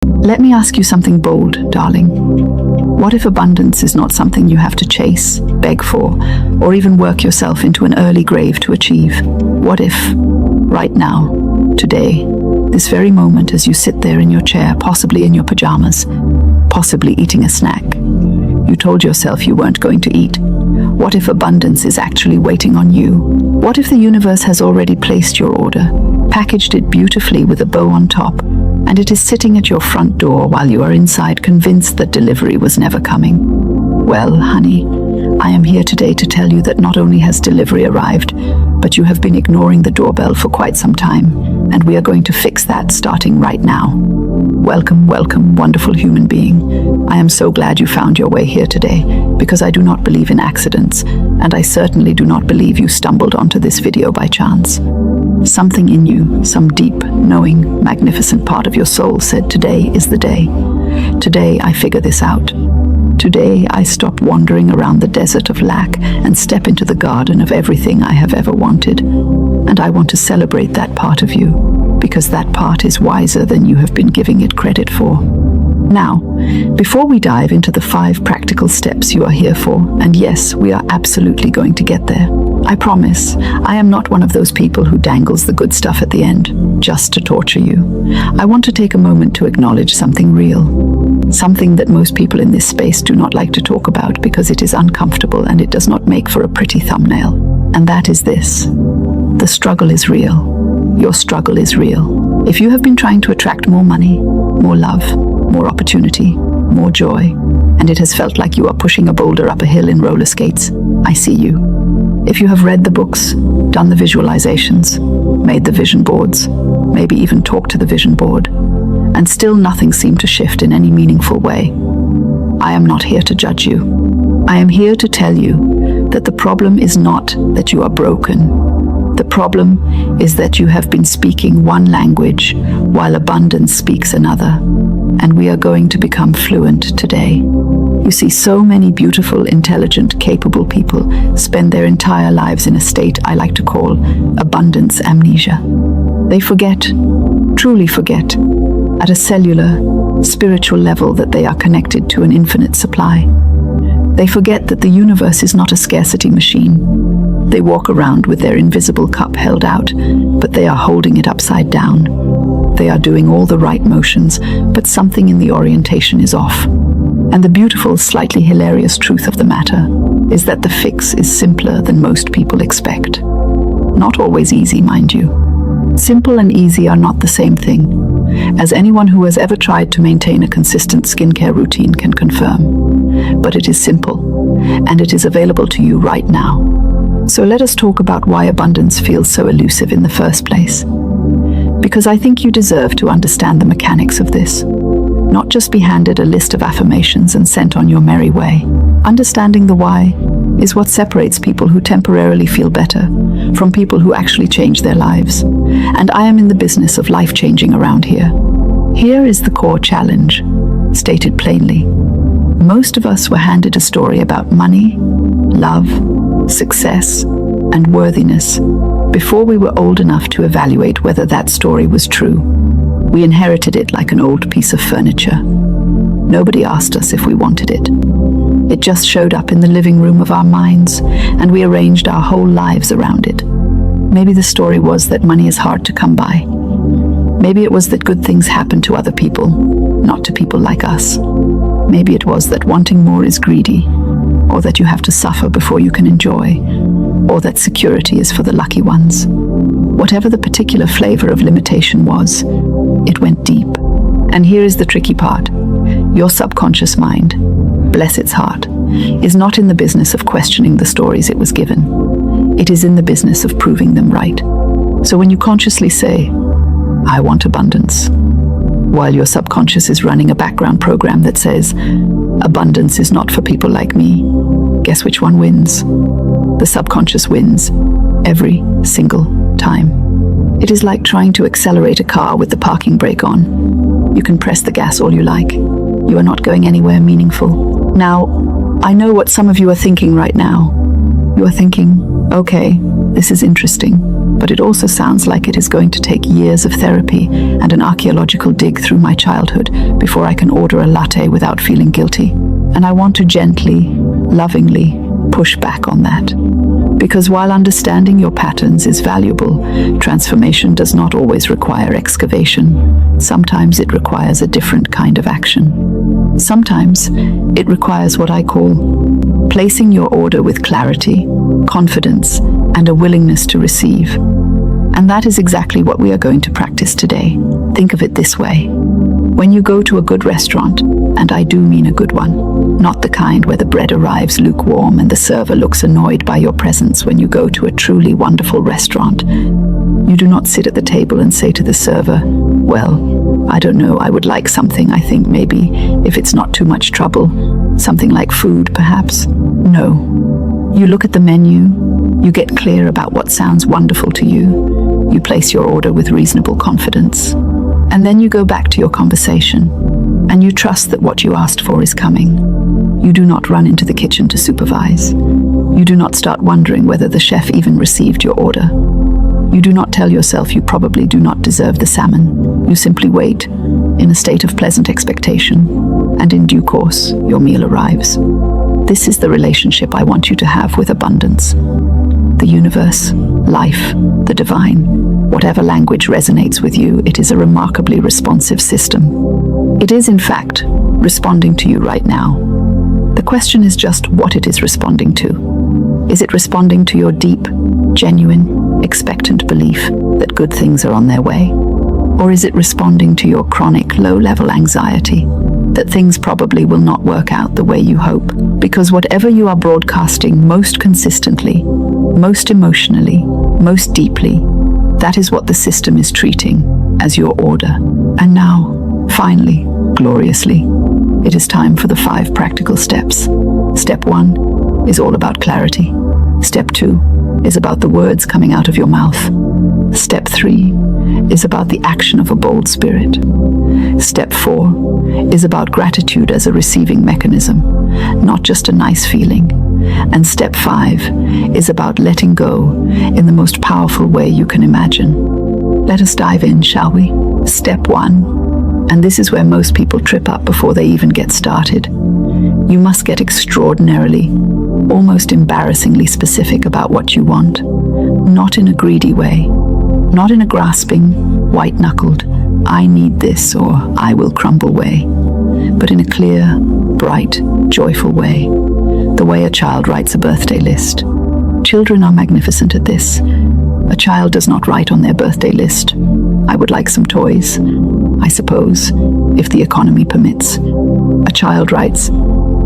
Let me ask you something bold, darling. What if abundance is not something you have to chase, beg for, or even work yourself into an early grave to achieve? What if, right now, today, this very moment as you sit there in your chair, possibly in your pajamas, possibly eating a snack, you told yourself you weren't going to eat? What if abundance is actually waiting on you? What if the universe has already placed your order, packaged it beautifully with a bow on top, and it is sitting at your front door while you are inside convinced that delivery was never coming? Well, honey, I am here today to tell you that not only has delivery arrived, but you have been ignoring the doorbell for quite some time, and we are going to fix that starting right now. Welcome, welcome, wonderful human being. I am so glad you found your way here today, because I do not believe in accidents, and I certainly do not believe you stumbled onto this video by chance. Something in you, some deep, knowing, magnificent part of your soul said today is the day. Today I figure this out. Today I stop wandering around the desert of lack and step into the garden of everything I have ever wanted. And I want to celebrate that part of you, because that part is wiser than you have been giving it credit for. Now, before we dive into the 5 practical steps you are here for, and yes, we are absolutely going to get there, I promise, I am not one of those people who dangles the good stuff at the end, just to torture you. I want to take a moment to acknowledge something real, something that most people in this space do not like to talk about because it is uncomfortable and it does not make for a pretty thumbnail. And that is this: the struggle is real. Your struggle is real. If you have been trying to attract more money, more love, more opportunity, more joy, and it has felt like you are pushing a boulder up a hill in roller skates, I see you. If you have read the books, done the visualizations, made the vision boards, maybe even talked to the vision board, and still nothing seemed to shift in any meaningful way, I am not here to judge you. I am here to tell you that the problem is not that you are broken. The problem is that you have been speaking one language while abundance speaks another, and we are going to become fluent today. You see, so many beautiful, intelligent, capable people spend their entire lives in a state I like to call abundance amnesia. They forget, truly forget, at a cellular, spiritual level that they are connected to an infinite supply. They forget that the universe is not a scarcity machine. They walk around with their invisible cup held out, but they are holding it upside down. They are doing all the right motions, but something in the orientation is off. And the beautiful, slightly hilarious truth of the matter is that the fix is simpler than most people expect. Not always easy, mind you. Simple and easy are not the same thing, as anyone who has ever tried to maintain a consistent skincare routine can confirm. But it is simple, and it is available to you right now. So let us talk about why abundance feels so elusive in the first place. Because I think you deserve to understand the mechanics of this. Not just be handed a list of affirmations and sent on your merry way. Understanding the why is what separates people who temporarily feel better from people who actually change their lives. And I am in the business of life-changing around here. Here is the core challenge, stated plainly. Most of us were handed a story about money, love, success, and worthiness before we were old enough to evaluate whether that story was true. We inherited it like an old piece of furniture. Nobody asked us if we wanted it. It just showed up in the living room of our minds, and we arranged our whole lives around it. Maybe the story was that money is hard to come by. Maybe it was that good things happen to other people, not to people like us. Maybe it was that wanting more is greedy, or that you have to suffer before you can enjoy, or that security is for the lucky ones. Whatever the particular flavor of limitation was, it went deep. And here is the tricky part. Your subconscious mind, bless its heart, is not in the business of questioning the stories it was given. It is in the business of proving them right. So when you consciously say, I want abundance, while your subconscious is running a background program that says, abundance is not for people like me, guess which one wins? The subconscious wins every single time. It is like trying to accelerate a car with the parking brake on. You can press the gas all you like. You are not going anywhere meaningful. Now, I know what some of you are thinking right now. You are thinking, okay, this is interesting. but it also sounds like it is going to take years of therapy and an archaeological dig through my childhood before I can order a latte without feeling guilty. And I want to gently, lovingly push back on that. Because while understanding your patterns is valuable, transformation does not always require excavation. Sometimes it requires a different kind of action. Sometimes it requires what I call placing your order with clarity, confidence, and a willingness to receive. And that is exactly what we are going to practice today. Think of it this way. When you go to a good restaurant, and I do mean a good one, not the kind where the bread arrives lukewarm and the server looks annoyed by your presence. When you go to a truly wonderful restaurant, you do not sit at the table and say to the server, "Well, I don't know, I would like something, I think maybe, if it's not too much trouble, something like food perhaps." No. You look at the menu, you get clear about what sounds wonderful to you, you place your order with reasonable confidence, and then you go back to your conversation, and you trust that what you asked for is coming. You do not run into the kitchen to supervise. You do not start wondering whether the chef even received your order. You do not tell yourself you probably do not deserve the salmon. You simply wait, in a state of pleasant expectation, and in due course, your meal arrives. This is the relationship I want you to have with abundance. The universe, life, the divine, whatever language resonates with you, it is a remarkably responsive system. It is, in fact, responding to you right now. The question is just what it is responding to. Is it responding to your deep, genuine, expectant belief that good things are on their way? Or is it responding to your chronic, low-level anxiety that things probably will not work out the way you hope? Because whatever you are broadcasting most consistently, most emotionally, most deeply, that is what the system is treating as your order. And now, finally, gloriously, it is time for the 5 practical steps. Step 1 is all about clarity. Step 2 is about the words coming out of your mouth. Step 3 is about the action of a bold spirit. Step 4 is about gratitude as a receiving mechanism, not just a nice feeling. And step 5 is about letting go in the most powerful way you can imagine. Let us dive in, shall we? Step 1, and this is where most people trip up before they even get started. You must get extraordinarily, almost embarrassingly specific about what you want. Not in a greedy way, not in a grasping, white-knuckled, "I need this" or "I will crumble" way, but in a clear, bright, joyful way, the way a child writes a birthday list. Children are magnificent at this. A child does not write on their birthday list, "I would like some toys, I suppose, if the economy permits." A child writes,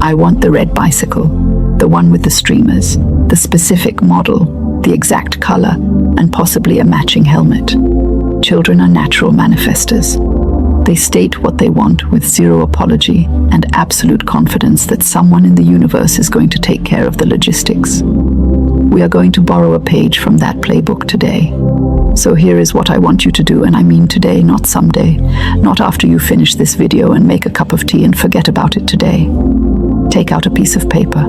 "I want the red bicycle, the one with the streamers, the specific model, the exact color, and possibly a matching helmet." Children are natural manifestors. They state what they want with zero apology and absolute confidence that someone in the universe is going to take care of the logistics. We are going to borrow a page from that playbook today. So here is what I want you to do, and I mean today, not someday, not after you finish this video and make a cup of tea and forget about it today. Take out a piece of paper.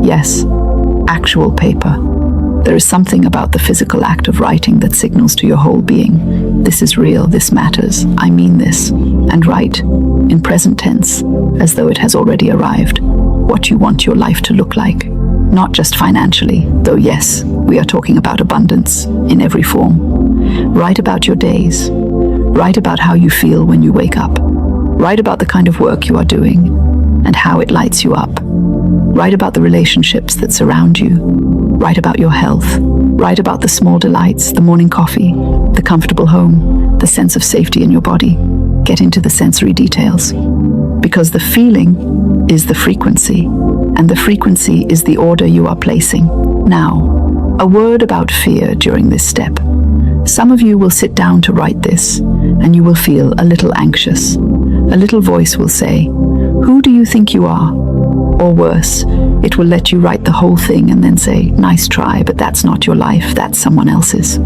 Yes, actual paper. There is something about the physical act of writing that signals to your whole being, this is real, this matters, I mean this, and write, in present tense, as though it has already arrived, what you want your life to look like. Not just financially, though yes, we are talking about abundance in every form. Write about your days. Write about how you feel when you wake up. Write about the kind of work you are doing and how it lights you up. Write about the relationships that surround you. Write about your health. Write about the small delights, the morning coffee, the comfortable home, the sense of safety in your body. Get into the sensory details. Because the feeling is the frequency, and the frequency is the order you are placing. Now, a word about fear during this step. Some of you will sit down to write this, and you will feel a little anxious. A little voice will say, "Who do you think you are?" Or worse, it will let you write the whole thing and then say, "Nice try, but that's not your life, that's someone else's."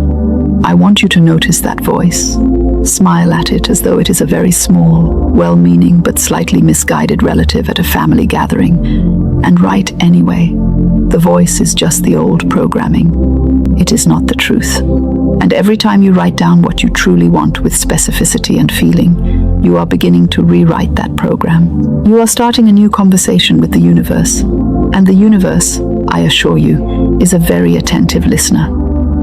I want you to notice that voice. Smile at it as though it is a very small, well-meaning but slightly misguided relative at a family gathering, and write anyway. The voice is just the old programming. it is not the truth. And every time you write down what you truly want with specificity and feeling, you are beginning to rewrite that program. You are starting a new conversation with the universe. And the universe, I assure you, is a very attentive listener.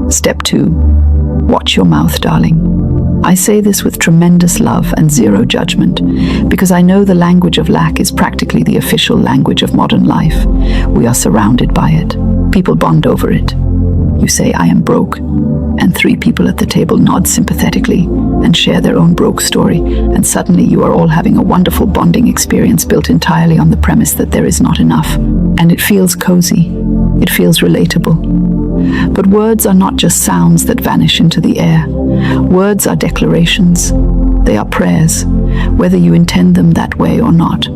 Step 2. Watch your mouth, darling. I say this with tremendous love and zero judgment, because I know the language of lack is practically the official language of modern life. We are surrounded by it. People bond over it. You say, I am broke, and 3 people at the table nod sympathetically and share their own broke story, and suddenly you are all having a wonderful bonding experience built entirely on the premise that there is not enough. And it feels cozy. It feels relatable. But words are not just sounds that vanish into the air. Words are declarations. They are prayers, whether you intend them that way or not.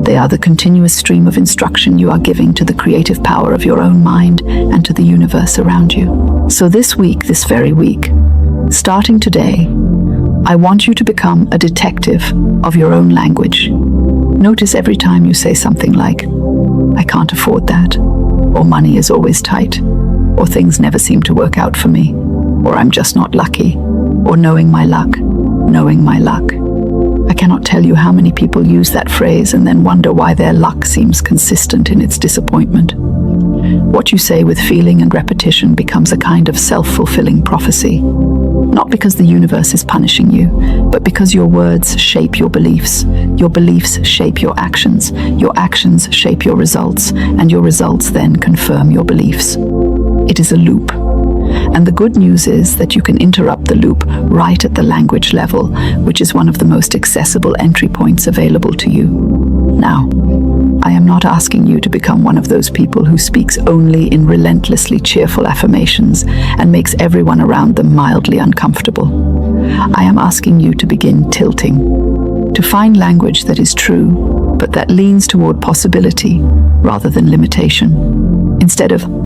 They are the continuous stream of instruction you are giving to the creative power of your own mind and to the universe around you. So this week, this very week, starting today, I want you to become a detective of your own language. Notice every time you say something like, I can't afford that, or money is always tight, or things never seem to work out for me, or I'm just not lucky, or knowing my luck. I cannot tell you how many people use that phrase and then wonder why their luck seems consistent in its disappointment. What you say with feeling and repetition becomes a kind of self-fulfilling prophecy. Not because the universe is punishing you, but because your words shape your beliefs shape your actions shape your results, and your results then confirm your beliefs. It is a loop. And the good news is that you can interrupt the loop right at the language level, which is one of the most accessible entry points available to you. Now, I am not asking you to become one of those people who speaks only in relentlessly cheerful affirmations and makes everyone around them mildly uncomfortable. I am asking you to begin tilting, to find language that is true, but that leans toward possibility rather than limitation. Instead of,